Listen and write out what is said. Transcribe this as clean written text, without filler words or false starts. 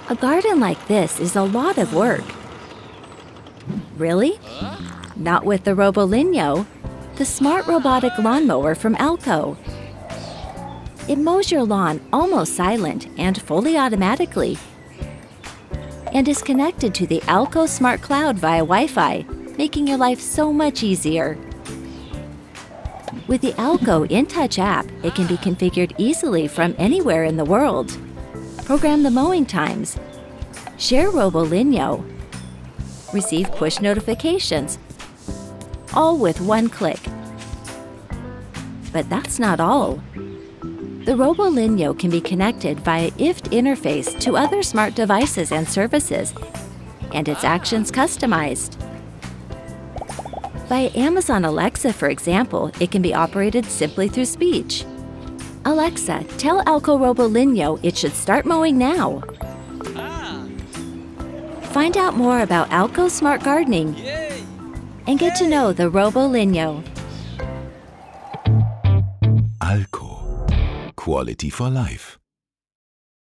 A garden like this is a lot of work. Really? Not with the Robolinho, the smart robotic lawnmower from AL-KO. It mows your lawn almost silent and fully automatically, and is connected to the AL-KO Smart Cloud via Wi-Fi, making your life so much easier. With the AL-KO InTouch app, it can be configured easily from anywhere in the world. Program the mowing times, share Robolinho, receive push notifications, all with one click. But that's not all. The Robolinho can be connected via IFTTT interface to other smart devices and services, and its actions customized. Via Amazon Alexa, for example, it can be operated simply through speech. Alexa, tell AL-KO Robolinho it should start mowing now. Find out more about AL-KO Smart Gardening and get to know the Robolinho. AL-KO. Quality for life.